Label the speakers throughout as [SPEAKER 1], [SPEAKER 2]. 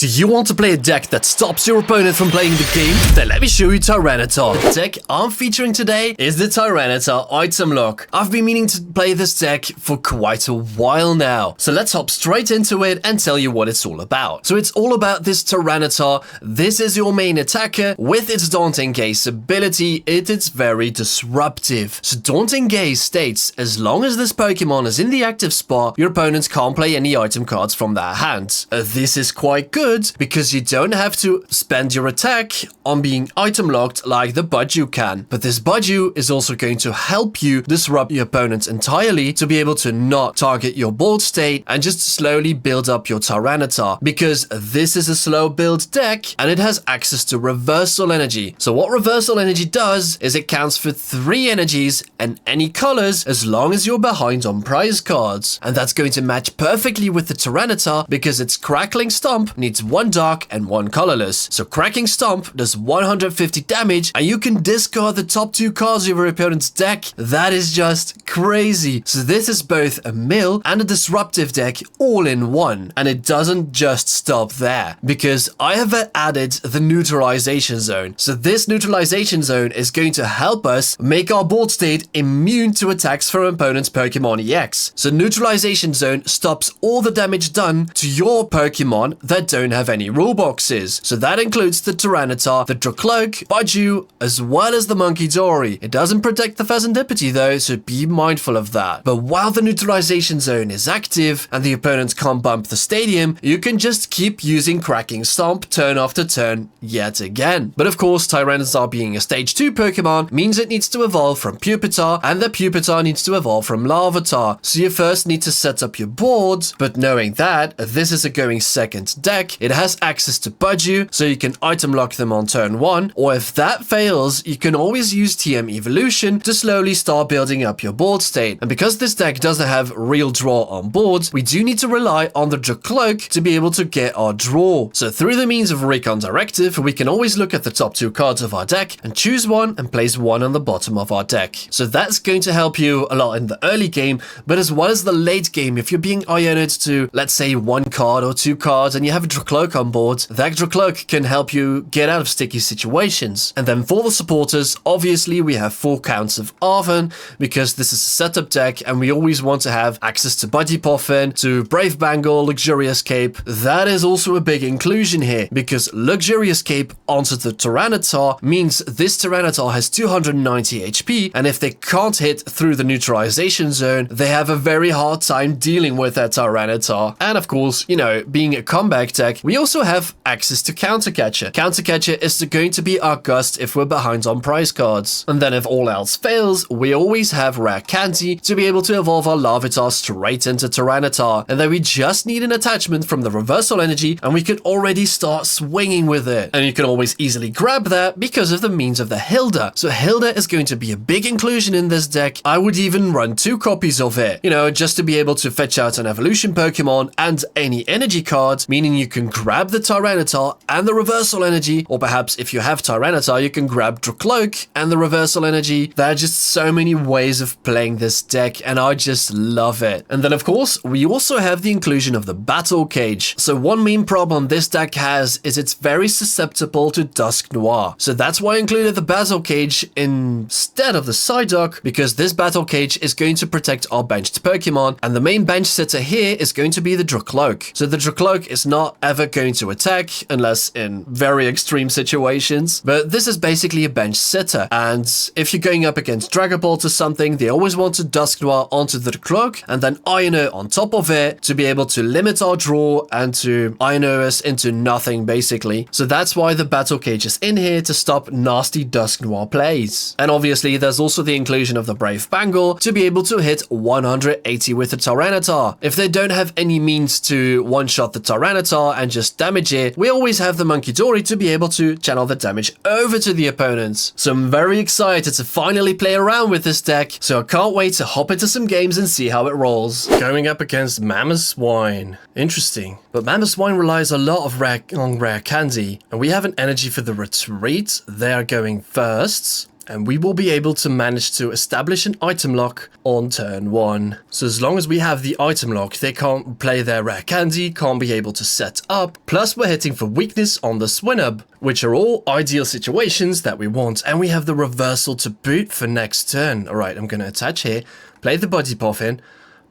[SPEAKER 1] Do you want to play a deck that stops your opponent from playing the game? Then let me show you Tyranitar. The deck I'm featuring today is the Tyranitar Item Lock. I've been meaning to play this deck for quite a while now. So let's hop straight into it and tell you what it's all about. So it's all about this Tyranitar. This is your main attacker. With its Daunting Gaze ability, it is very disruptive. So Daunting Gaze states, as long as this Pokemon is in the active spot, your opponents can't play any item cards from their hand. This is quite good, because you don't have to spend your attack on being item locked like the Budew can. But this Budew is also going to help you disrupt your opponents entirely to be able to not target your board state and just slowly build up your Tyranitar, because this is a slow build deck and it has access to reversal energy. So what reversal energy does is it counts for 3 energies and any colors as long as you're behind on prize cards. And that's going to match perfectly with the Tyranitar because its Crackling Stomp needs 1 dark and 1 colorless. So Cracking Stomp does 150 damage and you can discard the top 2 cards of your opponent's deck. That is just crazy. So this is both a mill and a disruptive deck all in one. And it doesn't just stop there, because I have added the Neutralization Zone. So this Neutralization Zone is going to help us make our board state immune to attacks from opponent's Pokemon EX. So Neutralization Zone stops all the damage done to your Pokemon that don't have any rule boxes. So that includes the Tyranitar, the Dracloak, Budew, as well as the Munkidori. It doesn't protect the Pheasantipity though, so be mindful of that. But while the Neutralization Zone is active and the opponents can't bump the stadium, you can just keep using Cracking Stomp turn after turn yet again. But of course, Tyranitar being a stage 2 Pokemon means it needs to evolve from Pupitar, and the Pupitar needs to evolve from Larvitar. So you first need to set up your board, but knowing that this is a going second deck, it has access to Budew, so you can item lock them on turn 1, or if that fails, you can always use TM Evolution to slowly start building up your board state. And because this deck doesn't have real draw on board, we do need to rely on the Dracloak to be able to get our draw. So through the means of Recon Directive, we can always look at the top 2 cards of our deck and choose one and place one on the bottom of our deck. So that's going to help you a lot in the early game, but as well as the late game, if you're being ioned to, let's say, 1 card or 2 cards and you have a Dracloak on board, that Dracloak can help you get out of sticky situations. And then for the supporters, obviously we have 4 counts of Arven, because this is a setup deck and we always want to have access to Buddy Poffin, to Brave Bangle, Luxurious Cape. That is also a big inclusion here, because Luxurious Cape onto the Tyranitar means this Tyranitar has 290 HP, and if they can't hit through the Neutralization Zone, they have a very hard time dealing with that Tyranitar. And of course, you know, being a comeback deck, we also have access to Countercatcher. Countercatcher is going to be our Gust if we're behind on prize cards. And then if all else fails, we always have Rare Candy to be able to evolve our Larvitar straight into Tyranitar. And then we just need an attachment from the reversal energy and we could already start swinging with it. And you can always easily grab that because of the means of the Hilda. So Hilda is going to be a big inclusion in this deck. I would even run 2 copies of it, you know, just to be able to fetch out an evolution Pokemon and any energy card, meaning you can grab the Tyranitar and the reversal energy, or perhaps if you have Tyranitar, you can grab Dracloak and the reversal energy. There are just so many ways of playing this deck and I just love it. And then of course, we also have the inclusion of the Battle Cage. So one main problem this deck has is it's very susceptible to Dusk Noir. So that's why I included the Battle Cage instead of the Psyduck, because this Battle Cage is going to protect our benched Pokemon, and the main bench sitter here is going to be the Dracloak. So the Dracloak is not ever going to attack unless in very extreme situations, but this is basically a bench sitter, and if you're going up against Dragapult or something, they always want to Dusk Noir onto the Dracloak and then Iono on top of it to be able to limit our draw and to Iono us into nothing basically. So that's why the Battle Cage is in here, to stop nasty Dusk Noir plays. And obviously there's also the inclusion of the Brave Bangle to be able to hit 180 with the Tyranitar. If they don't have any means to one-shot the Tyranitar and just damage it, we always have the Munkidori to be able to channel the damage over to the opponents. So I'm very excited to finally play around with this deck, so I can't wait to hop into some games and see how it rolls. Going up against Mamoswine. Interesting. But Mamoswine relies a lot on rare candy, and we have an energy for the retreat. They are going first. And we will be able to manage to establish an item lock on turn 1. So as long as we have the item lock, they can't play their rare candy, can't be able to set up. Plus we're hitting for weakness on the Swinub, which are all ideal situations that we want. And we have the reversal to boot for next turn. All right, I'm going to attach here, play the Body Puffin,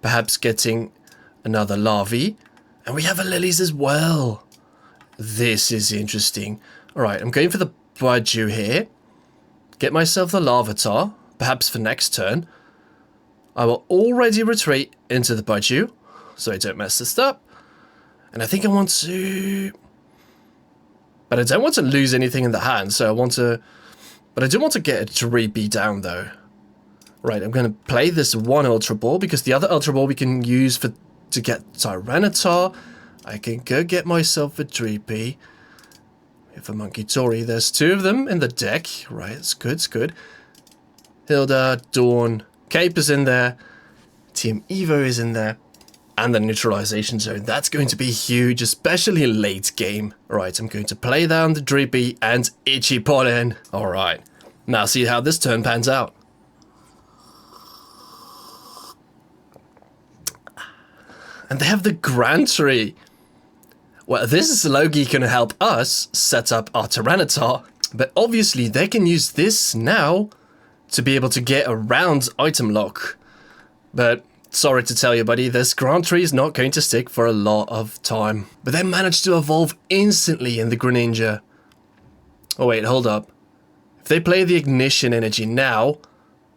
[SPEAKER 1] perhaps getting another Larvae. And we have a Lilies as well. This is interesting. All right, I'm going for the Budew here. Get myself the Larvitar, perhaps for next turn. I will already retreat into the Budew, so I don't mess this up. And I think I want to... But I don't want to lose anything in the hand, so I want to... But I do want to get a 3B down, though. Right, I'm going to play this one Ultra Ball, because the other Ultra Ball we can use to get Tyranitar. I can go get myself a 3B. For Monkey Tori, there's 2 of them in the deck. Right, it's good, it's good. Hilda, Dawn, Cape is in there. Team Evo is in there. And the Neutralization Zone. That's going to be huge, especially late game. Right, I'm going to play down the Drippy and Itchy Pollen. Alright, now see how this turn pans out. And they have the Grand Tree. Well, this is Logi going to help us set up our Tyranitar, but obviously they can use this now to be able to get around item lock. But sorry to tell you, buddy, this Grand Tree is not going to stick for a lot of time. But they managed to evolve instantly in the Greninja. Oh wait, hold up. If they play the Ignition Energy now...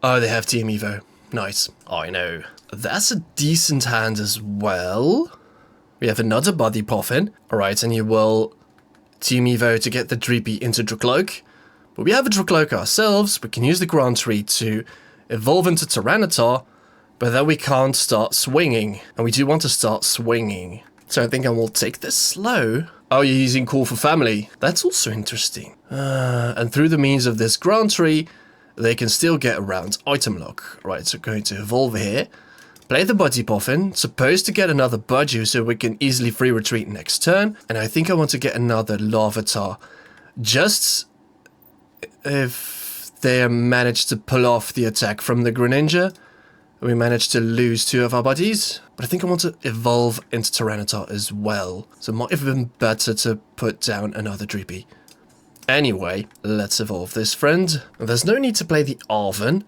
[SPEAKER 1] Oh, they have Team Evo. Nice. I know. That's a decent hand as well. We have another Body Puffin. Alright, and you will Team Evo to get the Drippy into Dracloak. But we have a Dracloak ourselves. We can use the Grand Tree to evolve into Tyranitar. But then we can't start swinging. And we do want to start swinging. So I think I will take this slow. Oh, you're using Call for Family. That's also interesting. And through the means of this Grand Tree, they can still get around item lock. Right, so going to evolve here. Play the Body Puffin, supposed to get another Budew so we can easily free retreat next turn. And I think I want to get another Larvitar. Just if they manage to pull off the attack from the Greninja, we manage to lose 2 of our buddies. But I think I want to evolve into Tyranitar as well. So it might have been better to put down another Drippy. Anyway, let's evolve this friend. There's no need to play the Arven.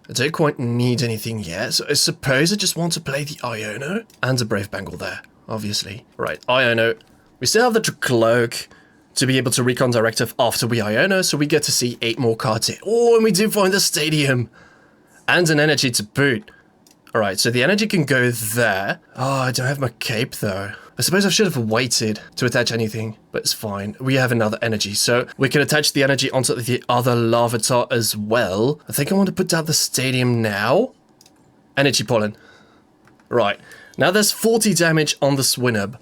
[SPEAKER 1] I don't quite need anything yet, so I suppose I just want to play the Iono. And a Brave Bengal there, obviously. Right, Iono. We still have the Dracloak to be able to Recon Directive after we Iono, so we get to see 8 more cards here. Oh, and we do find the Stadium. And an energy to boot. Alright, so the energy can go there. Oh, I don't have my cape, though. I suppose I should have waited to attach anything, but it's fine. We have another energy, so we can attach the energy onto the other Larvitar as well. I think I want to put down the Stadium now. Energy Pollen. Right, now there's 40 damage on the Swinub.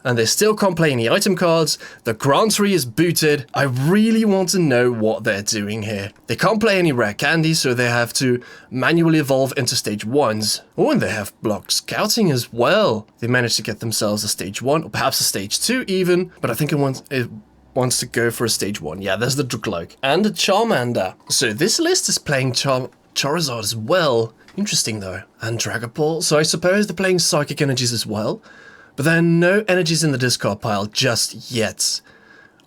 [SPEAKER 1] And they still can't play any item cards. The Grand Tree is booted. I really want to know what they're doing here. They can't play any rare candy, so they have to manually evolve into stage 1s. Oh, and they have block scouting as well. They managed to get themselves a stage 1, or perhaps a stage 2 even. But I think it wants to go for a stage 1. Yeah, there's the Dracloak. And a Charmander. So this list is playing Charizard as well. Interesting though. And Dragapult. So I suppose they're playing Psychic Energies as well. But there are no energies in the discard pile just yet.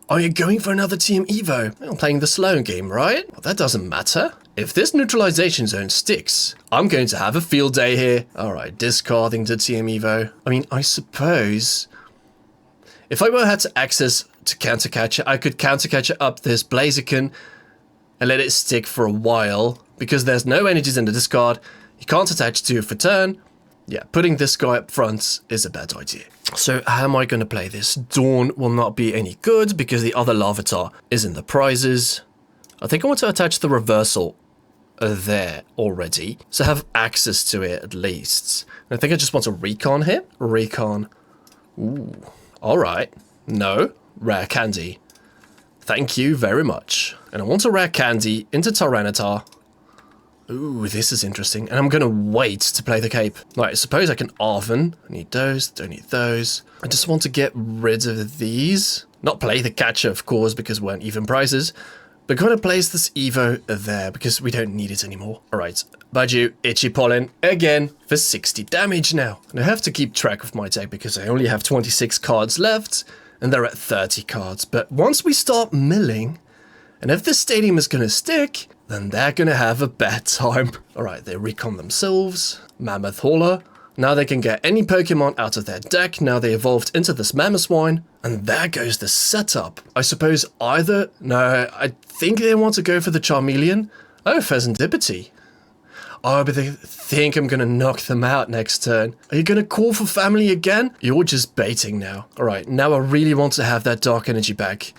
[SPEAKER 1] Are you going for another Team Evo? I'm playing the slow game, right? Well, that doesn't matter. If this Neutralization Zone sticks, I'm going to have a field day here. Alright, discarding to Team Evo. I mean, I suppose... if I were had to access to Countercatcher, I could Countercatcher up this Blaziken and let it stick for a while. Because there's no energies in the discard, you can't attach to for turn. Yeah, putting this guy up front is a bad idea. So how am I going to play this? Dawn will not be any good because the other Larvitar is in the prizes. I think I want to attach the reversal there already. So have access to it at least. And I think I just want a recon here. Recon. Ooh. Alright. No. Rare candy. Thank you very much. And I want a rare candy into Tyranitar. Ooh, this is interesting. And I'm going to wait to play the cape. Right, I suppose I can Arven. I need those, don't need those. I just want to get rid of these. Not play the catcher, of course, because we weren't even prizes. We're gonna place this Evo there because we don't need it anymore. Alright, Budew, Itchy Pollen, again, for 60 damage now. And I have to keep track of my deck because I only have 26 cards left, and they're at 30 cards. But once we start milling, and if this stadium is gonna stick, then they're gonna have a bad time. Alright, they recon themselves. Mammoth Hauler. Now they can get any Pokemon out of their deck. Now they evolved into this Mamoswine. And there goes the setup. I suppose either... No, I think they want to go for the Charmeleon. Oh, Pheasantipity. Oh, but they think I'm gonna knock them out next turn. Are you gonna call for family again? You're just baiting now. Alright, now I really want to have that Dark Energy back.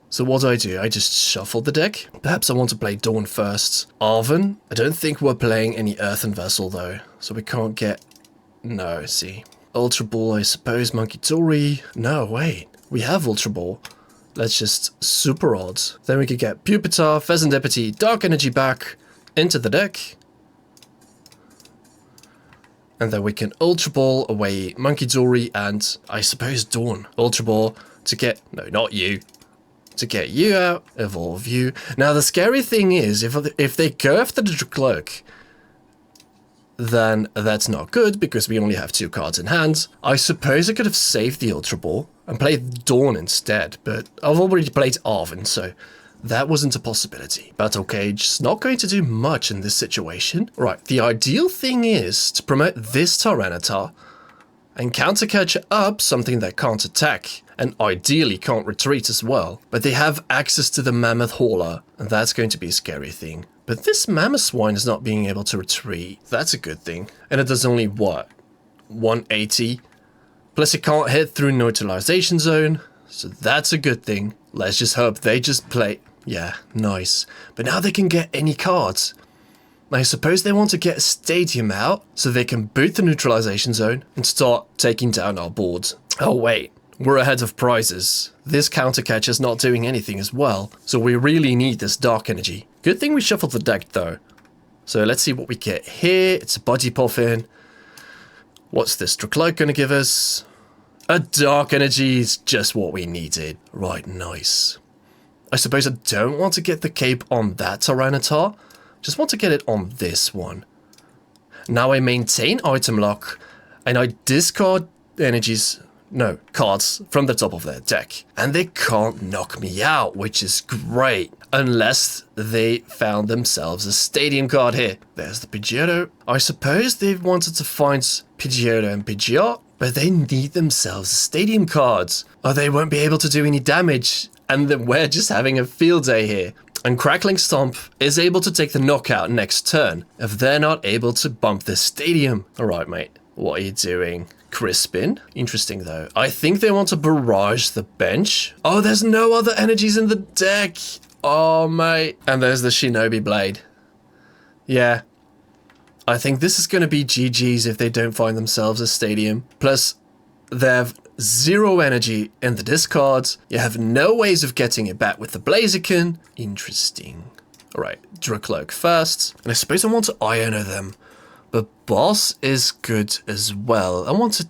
[SPEAKER 1] So what do? I just shuffle the deck? Perhaps I want to play Dawn first. Arven? I don't think we're playing any Earthen Vessel though. So we can't get... No, see. Ultra Ball, I suppose. Monkey Tori. No, wait. We have Ultra Ball. Let's just Super Odds. Then we could get Pupitar, Pheasantipity, Dark Energy back into the deck. And then we can Ultra Ball away Monkey Tori and I suppose Dawn. Ultra Ball to get... No, not you. To get you out, evolve you. Now the scary thing is, if they go after the Cloak, then that's not good because we only have 2 cards in hand. I suppose I could have saved the Ultra Ball and played Dawn instead, but I've already played Arven, so that wasn't a possibility. Battle Cage, not going to do much in this situation. Right, the ideal thing is to promote this Tyranitar and counter catch up something that can't attack, and ideally can't retreat as well. But they have access to the Mammoth Hauler, and that's going to be a scary thing. But this Mamoswine is not being able to retreat. That's a good thing. And it does only, what? 180? Plus it can't hit through Neutralization Zone, so that's a good thing. Let's just hope they just play... Yeah, nice. But now they can get any cards. I suppose they want to get a stadium out so they can boot the Neutralization Zone and start taking down our boards. Oh wait, we're ahead of prizes. This counter catch is not doing anything as well, so we really need this Dark Energy. Good thing we shuffled the deck though. So let's see what we get here. It's a Body Puffin. What's this Dracloak gonna give us? A Dark Energy is just what we needed. Right, nice. I suppose I don't want to get the cape on that Tyranitar. Just want to get it on this one. Now I maintain item lock, and I discard cards from the top of their deck. And they can't knock me out, which is great. Unless they found themselves a stadium card here. There's the Pidgeotto. I suppose they wanted to find Pidgeotto and Pidgeot, but they need themselves stadium cards, or they won't be able to do any damage. And then we're just having a field day here. And Crackling Stomp is able to take the knockout next turn if they're not able to bump this stadium. Alright, mate. What are you doing? Crispin? Interesting, though. I think they want to barrage the bench. Oh, there's no other energies in the deck. Oh, mate. And there's the Shinobi Blade. Yeah. I think this is going to be GG's if they don't find themselves a stadium. Plus, they have 0 energy in the discards. You have no ways of getting it back with the Blaziken. Interesting. Alright, Dracloak first. And I suppose I want to Iono them. But Boss is good as well. I want to...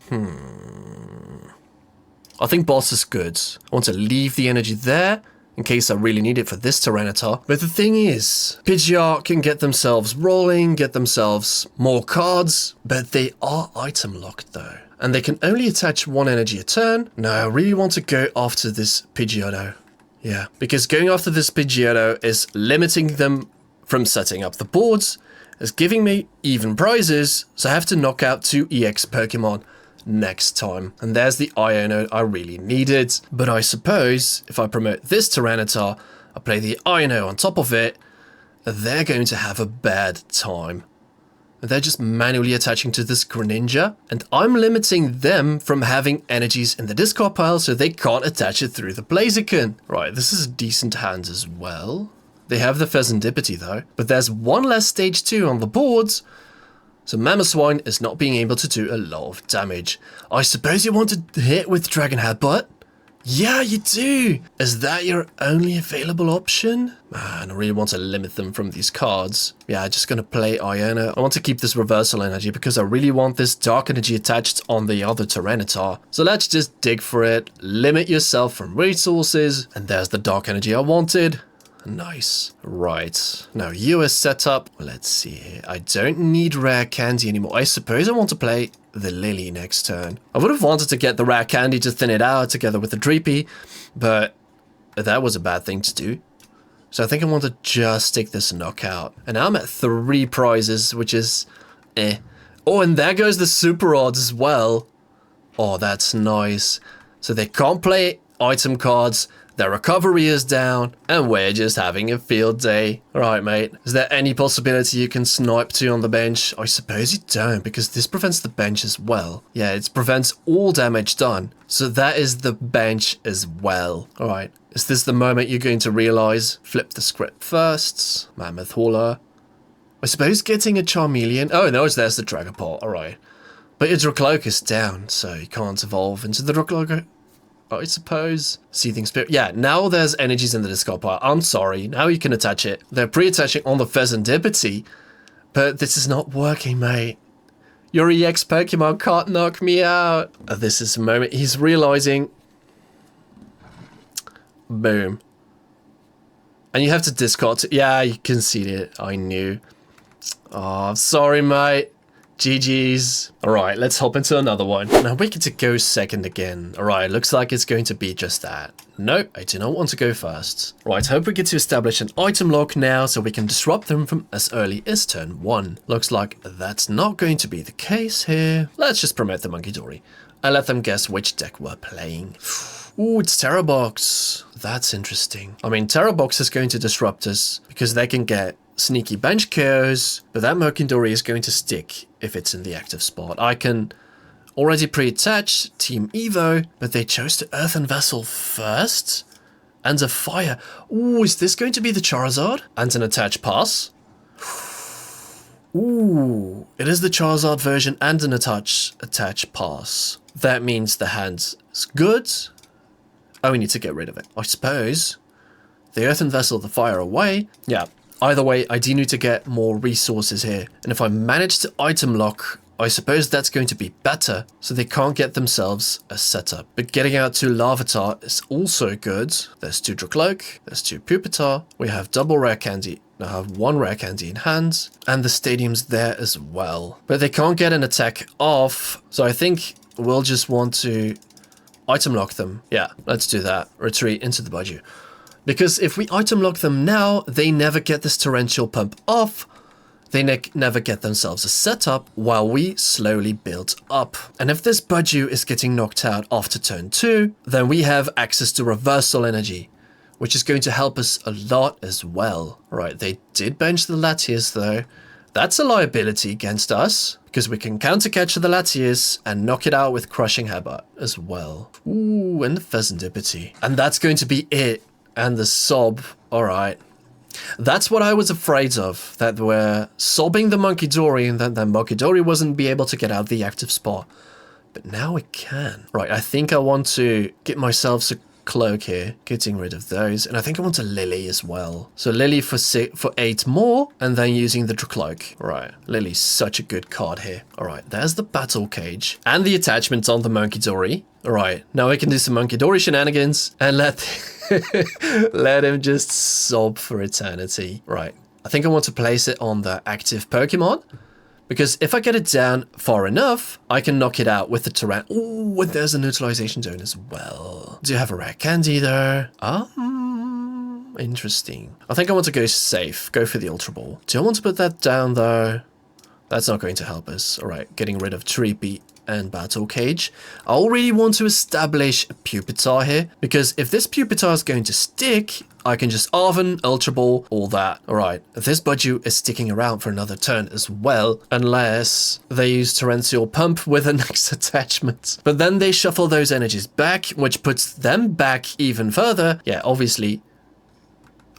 [SPEAKER 1] I think Boss is good. I want to leave the energy there in case I really need it for this Tyranitar. But the thing is, Pidgeot can get themselves rolling, get themselves more cards, but they are item locked though. And they can only attach 1 energy a turn. No, I really want to go after this Pidgeotto. Yeah, because going after this Pidgeotto is limiting them from setting up the boards, is giving me even prizes, so I have to knock out 2 EX Pokemon next time. And there's the Iono I really needed. But I suppose if I promote this Tyranitar, I play the Iono on top of it, they're going to have a bad time. They're just manually attaching to this Greninja, and I'm limiting them from having energies in the discard pile so they can't attach it through the Blaziken. Right, this is a decent hand as well. They have the Pheasantipity though, but there's 1 less stage 2 on the boards, so Mamoswine is not being able to do a lot of damage. I suppose you want to hit with Dragon Headbutt? Yeah, you do! Is that your only available option? Man, I really want to limit them from these cards. Yeah, just gonna play Iono. I want to keep this reversal energy because I really want this dark energy attached on the other Tyranitar. So let's just dig for it, limit yourself from resources, and there's the dark energy I wanted. Nice. Right. Now you are set up. Let's see here. I don't need rare candy anymore. I suppose I want to play the Lily next turn. I would have wanted to get the rare candy to thin it out together with the Dreepy, but that was a bad thing to do. So I think I want to just stick this knockout. And now I'm at 3 prizes, which is eh. Oh, and there goes the super odds as well. Oh, that's nice. So they can't play item cards. Their recovery is down, and we're just having a field day. Alright, mate. Is there any possibility you can snipe to on the bench? I suppose you don't, because this prevents the bench as well. Yeah, it prevents all damage done. So that is the bench as well. Alright. Is this the moment you're going to realize? Flip the script first. Mammoth Hauler. I suppose getting a Charmeleon. Oh, no, there's the Dragapult. Alright. But your Dracloak is down, so you can't evolve into the Dracloak. I suppose. Seething Spirit. Yeah, now there's energies in the discard pile. I'm sorry. Now you can attach it. They're pre-attaching on the Pheasantipity, but this is not working, mate. Your EX Pokemon can't knock me out. This is the moment he's realizing. Boom. And you have to discard it. Yeah, you conceded it. I knew. Oh, sorry, mate. GG's. Alright, let's hop into another one. Now we get to go second again. Alright, looks like it's going to be just that. Nope, I do not want to go first. Right, hope we get to establish an item lock now so we can disrupt them from as early as turn 1. Looks like that's not going to be the case here. Let's just promote the Munkidori and let them guess which deck we're playing. Ooh, it's Terrabox. That's interesting. I mean, Terrabox is going to disrupt us because they can get sneaky bench KOs, but that Munkidori is going to stick if it's in the active spot. I can already pre-attach Team Evo, but they chose to Earthen Vessel first. And a Fire. Ooh, is this going to be the Charizard? And an attach pass? Ooh, it is the Charizard version and an attach pass. That means the hand is good. Oh, we need to get rid of it. I suppose the Earthen Vessel, the Fire away. Yeah. Either way, I do need to get more resources here. And if I manage to item lock, I suppose that's going to be better. So they can't get themselves a setup. But getting out to Larvitar is also good. There's 2 Dracloak. There's 2 Pupitar. We have double rare candy. I have 1 rare candy in hand. And the stadium's there as well. But they can't get an attack off. So I think we'll just want to item lock them. Yeah, let's do that. Retreat into the Budew. Because if we item lock them now, they never get this torrential pump off. They never get themselves a setup while we slowly build up. And if this Budew is getting knocked out after turn 2, then we have access to reversal energy, which is going to help us a lot as well. Right, they did bench the Latias though. That's a liability against us, because we can counter catch the Latias and knock it out with Crushing Headbutt as well. Ooh, and the Pheasantipity. And that's going to be it. And the sob, alright. That's what I was afraid of, that we're sobbing the Munkidori and that the Munkidori wasn't be able to get out of the active spot. But now it can. Right, I think I want to get myself a cloak here, getting rid of those. And I think I want a Lily as well. So Lily for 8 more, and then using the Dracloak. Right, Lily's such a good card here. Alright, there's the Battle Cage. And the attachment on the Munkidori. Alright, now we can do some Munkidori shenanigans and let him just sob for eternity. Right, I think I want to place it on the active Pokemon. Because if I get it down far enough, I can knock it out with the Tyrant. Ooh, and there's a Neutralization Zone as well. Do you have a rare candy there? Interesting. I think I want to go safe. Go for the Ultra Ball. Do I want to put that down though? That's not going to help us. Alright, getting rid of Treepy and Battle Cage. I already want to establish a Pupitar here, because if this Pupitar is going to stick, I can just Arven, Ultra Ball, all that. Alright, this Budew is sticking around for another turn as well, unless they use Torrential Pump with a next attachment. But then they shuffle those energies back, which puts them back even further. Yeah, obviously.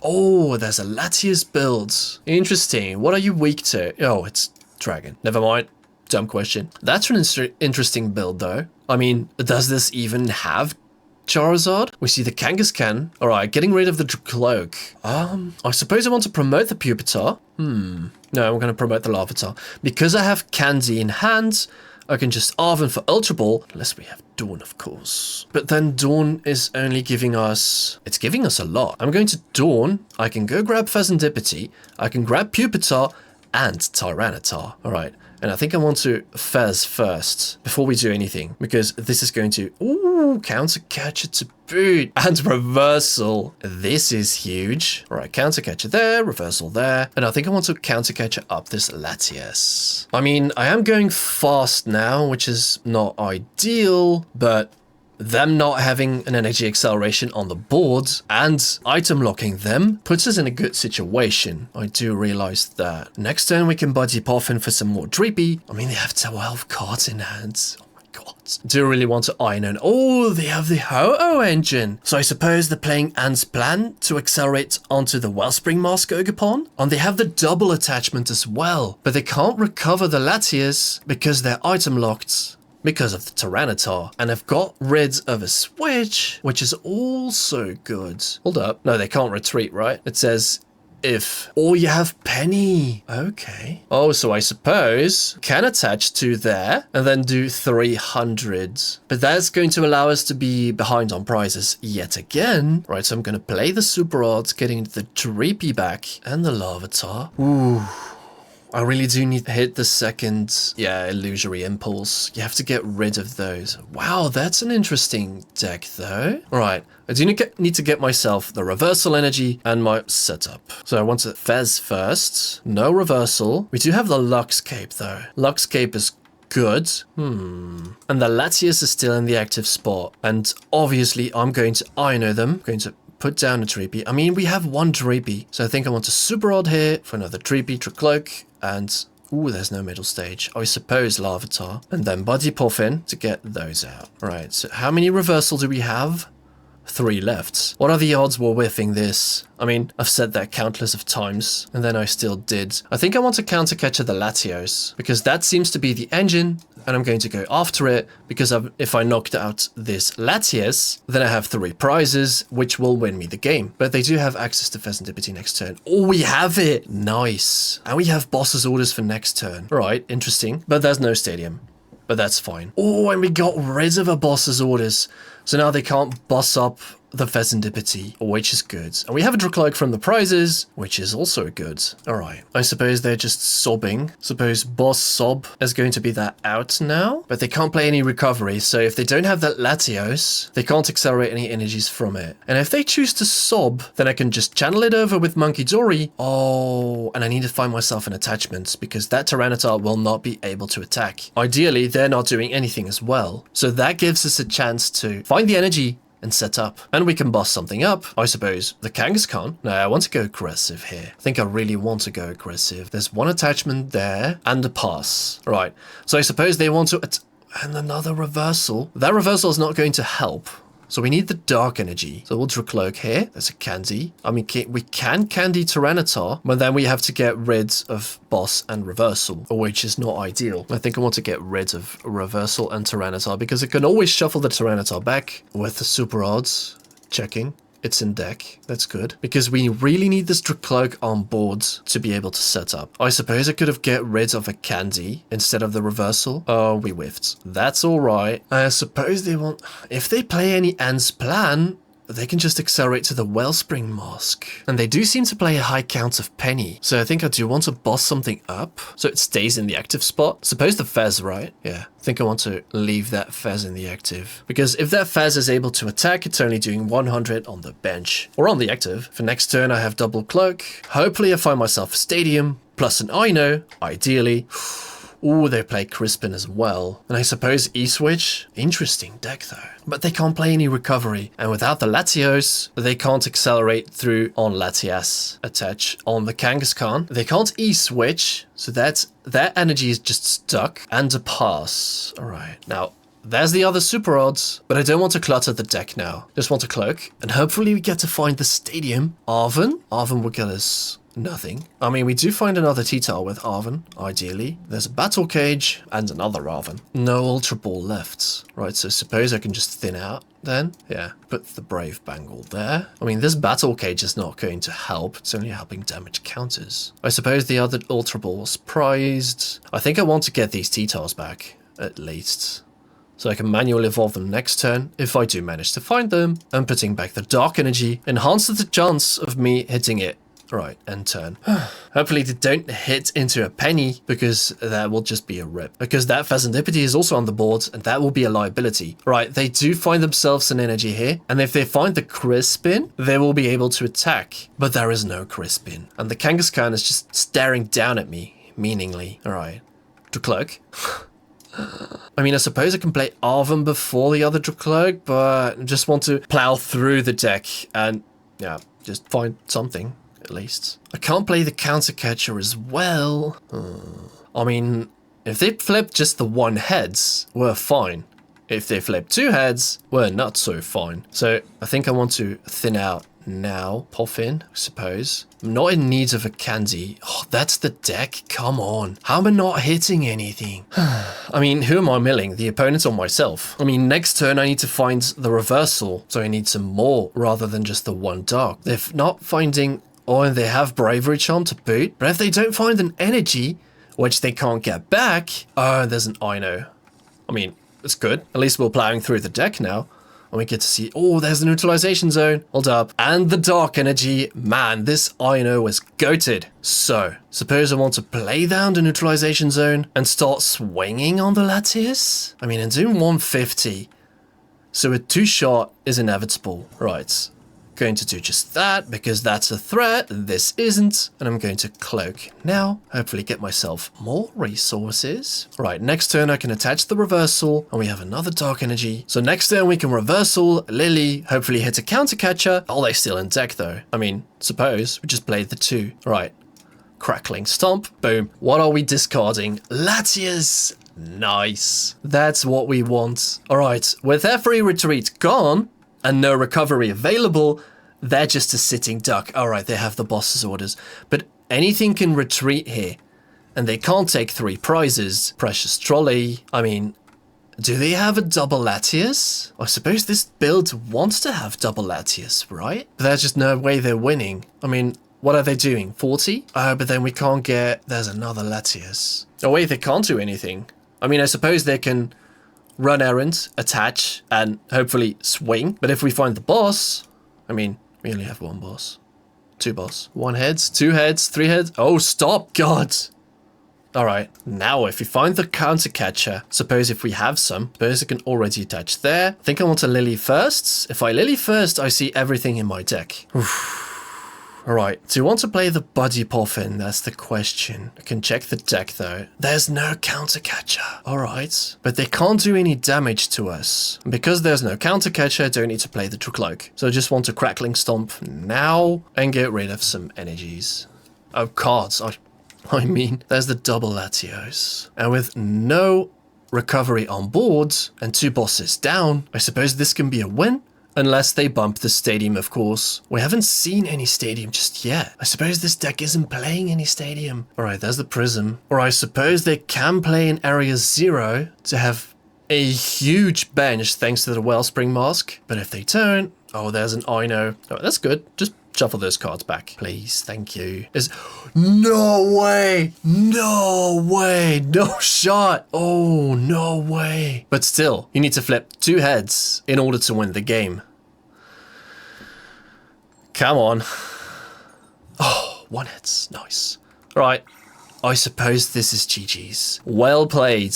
[SPEAKER 1] Oh, there's a Latias build. Interesting. What are you weak to? Oh, it's Dragon. Never mind. Dumb question. That's an interesting build though. I mean, does this even have Charizard? We see the Kangaskhan. Alright, getting rid of the Dracloak. I suppose I want to promote the Pupitar. No, I'm going to promote the Larvitar. Because I have Candy in hand, I can just Arven for Ultra Ball, unless we have Dawn, of course. But then Dawn is only giving us... It's giving us a lot. I'm going to Dawn. I can go grab Fezandipity. I can grab Pupitar and Tyranitar. All right. And I think I want to Fez first before we do anything, because this is going to... Ooh, Counter Catcher to boot. And Reversal. This is huge. All right, Counter Catcher there, Reversal there. And I think I want to Counter Catcher up this Latias. I mean, I am going fast now, which is not ideal, but... them not having an energy acceleration on the board and item locking them puts us in a good situation. I do realize that. Next turn we can Buddy Poffin for some more Dreepy. I mean, they have 12 cards in hand. Oh my god. Do really want to Iron. Oh, they have the Ho-Oh engine. So I suppose they're playing Ant's Plan to accelerate onto the Wellspring Mask Ogerpon. And they have the double attachment as well. But they can't recover the Latias because they're item locked. Because of the Tyranitar, and have got rid of a switch, which is also good. Hold up. No, they can't retreat, right? It says if. Oh, you have Penny. Okay. Oh, so I suppose can attach to there and then do 300. But that's going to allow us to be behind on prizes yet again. Right, so I'm going to play the Super Odds, getting the Dreepy back and the Larvitar. Ooh. I really do need to hit the second, Illusory Impulse. You have to get rid of those. Wow, that's an interesting deck though. All right, I do need to get myself the Reversal Energy and my setup. So I want to Fez first. No Reversal. We do have the Luxcape though. Luxcape is good. And the Latias is still in the active spot. And obviously I'm going to Ino them. I'm going to put down a Dreepy. I mean, we have one Dreepy. So I think I want a Super Odd here for another Dreepy, Tricloak. And, ooh, there's no middle stage. I suppose Larvitar. And then Buddy Poffin to get those out. Right, so how many Reversal do we have? 3 left. What are the odds we're whiffing this? I mean, I've said that countless of times, and then I still did. I think I want to Counter Catcher the Latios, because that seems to be the engine, and I'm going to go after it, because if I knocked out this Latias, then I have 3 prizes, which will win me the game. But they do have access to Fezandipity next turn. Oh, we have it! Nice. And we have Boss's Orders for next turn. Right, interesting. But there's no Stadium. But that's fine. Oh, and we got rid of a Boss's Orders. So now they can't boss up the Fezandipity, which is good. And we have a Dracloak from the prizes, which is also good. All right. I suppose they're just sobbing. Suppose Boss Sob is going to be that out now. But they can't play any recovery. So if they don't have that Latios, they can't accelerate any energies from it. And if they choose to sob, then I can just channel it over with Monkey Dory. Oh, and I need to find myself an attachment because that Tyranitar will not be able to attack. Ideally, they're not doing anything as well. So that gives us a chance to find the energy and set up. And we can boss something up. I suppose the Kangaskhan. No, I want to go aggressive here. I think I really want to go aggressive. There's one attachment there and a pass. Right. So I suppose they want to... and another Reversal. That Reversal is not going to help. So we need the Dark Energy. So we'll Dracloak here. There's a Candy. I mean, we can Candy Tyranitar, but then we have to get rid of Boss and Reversal, which is not ideal. I think I want to get rid of Reversal and Tyranitar because it can always shuffle the Tyranitar back with the Super Odds. Checking. It's in deck. That's good. Because we really need this Dracloak on board to be able to set up. I suppose I could have get rid of a Candy instead of the Reversal. Oh, we whiffed. That's alright. I suppose they want... if they play any Ant's Plan, they can just accelerate to the Wellspring Mask. And they do seem to play a high count of Penny. So I think I do want to boss something up so it stays in the active spot. Suppose the Fez, right? Yeah. I think I want to leave that Fez in the active. Because if that Fez is able to attack, it's only doing 100 on the bench. Or on the active. For next turn, I have double Cloak. Hopefully I find myself a Stadium. Plus an Ino, ideally. Ooh, they play Crispin as well. And I suppose E-Switch? Interesting deck though. But they can't play any recovery. And without the Latios, they can't accelerate through on Latias. Attach on the Kangaskhan. They can't E-Switch. So that energy is just stuck. And a pass. Alright. Now, there's the other Super Odds. But I don't want to clutter the deck now. Just want to Cloak. And hopefully we get to find the Stadium. Arven? Arven will get us... nothing. I mean, we do find another T-Tar with Arven, ideally. There's a Battle Cage and another Arven. No Ultra Ball left. Right, so suppose I can just thin out then. Yeah, put the Brave Bangle there. I mean, this Battle Cage is not going to help. It's only helping damage counters. I suppose the other Ultra Ball was prized. I think I want to get these T-Tars back, at least. So I can manually evolve them next turn if I do manage to find them. And putting back the Dark Energy enhances the chance of me hitting it. Right, end turn. Hopefully they don't hit into a penny, because that will just be a rip. Because that Phasantipity is also on the board, and that will be a liability. Right, they do find themselves an energy here, and if they find the Crispin, they will be able to attack. But there is no Crispin, and the Kangaskhan is just staring down at me, meaningly. Alright, Dracloak. I mean, I suppose I can play Arvum before the other Dracloak, but I just want to plow through the deck and, yeah, just find something. At least. I can't play the counter catcher as well. I mean, if they flip just the 1 heads, we're fine. If they flip 2 heads, we're not so fine. So I think I want to thin out now. Puffin, I suppose. I'm not in need of a candy. Oh, that's the deck? Come on. How am I not hitting anything? I mean, who am I milling? The opponent or myself? I mean, next turn I need to find the reversal. So I need some more rather than just the 1 dark. If not finding... Or they have Bravery Charm to boot. But if they don't find an energy, which they can't get back... Oh, there's an Ino. I mean, it's good. At least we're plowing through the deck now. And we get to see... Oh, there's the Neutralization Zone. Hold up. And the Dark Energy. Man, this Ino is goated. So, suppose I want to play down the Neutralization Zone and start swinging on the Latias? I mean, I'm doing 150. So a 2-shot is inevitable. Right. Going to do just that because that's a threat, this isn't, and I'm going to cloak now, hopefully get myself more resources. Right, next turn I can attach the reversal, and we have another Dark Energy. So next turn we can reversal, Lily, hopefully hit a counter catcher. Oh, they're still in deck though. I mean, suppose we just played the 2. Right, Crackling Stomp, boom. What are we discarding? Latias. Nice. That's what we want. All right, with every retreat gone, and no recovery available, they're just a sitting duck. Alright, they have the boss's orders. But anything can retreat here. And they can't take 3 prizes. Precious Trolley. I mean, do they have a double Latias? I suppose this build wants to have double Latias, right? But there's just no way they're winning. I mean, what are they doing? 40? Oh, but then we can't get... There's another Latias. Oh wait, they can't do anything. I mean, I suppose they can... run errands, attach, and hopefully swing. But if we find the boss, I mean, we only have 1 boss. 2 boss. 1 heads, 2 heads, 3 heads. Oh, stop, God. All right, now if we find the counter catcher, suppose if we have some, suppose I can already attach there. I think I want to Lily first. If I Lily first, I see everything in my deck. Alright, do you want to play the Buddy Puffin? That's the question. I can check the deck though. There's no counter catcher. Alright, but they can't do any damage to us. And because there's no counter catcher, I don't need to play the Dracloak. So I just want to Crackling Stomp now and get rid of some energies. Oh, cards. I mean, there's the double Latios. And with no recovery on board and 2 bosses down, I suppose this can be a win. Unless they bump the stadium, of course. We haven't seen any stadium just yet. I suppose this deck isn't playing any stadium. Alright, there's the Prism. Or I suppose they can play in Area 0 to have a huge bench thanks to the Wellspring Mask. But if they don't... Oh, there's an Ino. Oh, that's good. Just shuffle those cards back. Please, thank you. No way! No way! No shot! Oh, no way. But still, you need to flip 2 heads in order to win the game. Come on. Oh, 1 heads. Nice. Right. I suppose this is GG's. Well played.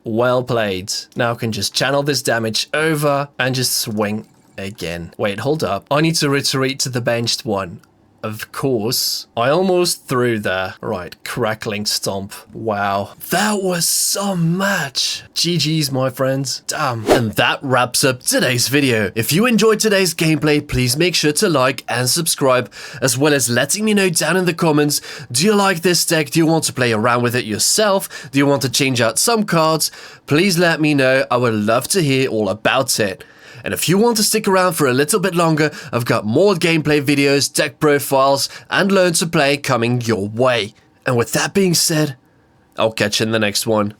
[SPEAKER 1] Well played. Now I can just channel this damage over and just swing again. Wait, hold up. I need to retreat to the benched one. Of course. I almost threw there. Right, Crackling Stomp. Wow. That was some match. GG's, my friends. Damn. And that wraps up today's video. If you enjoyed today's gameplay, please make sure to like and subscribe, as well as letting me know down in the comments, do you like this deck? Do you want to play around with it yourself? Do you want to change out some cards? Please let me know. I would love to hear all about it. And if you want to stick around for a little bit longer, I've got more gameplay videos, deck profiles, and learn to play coming your way. And with that being said, I'll catch you in the next one.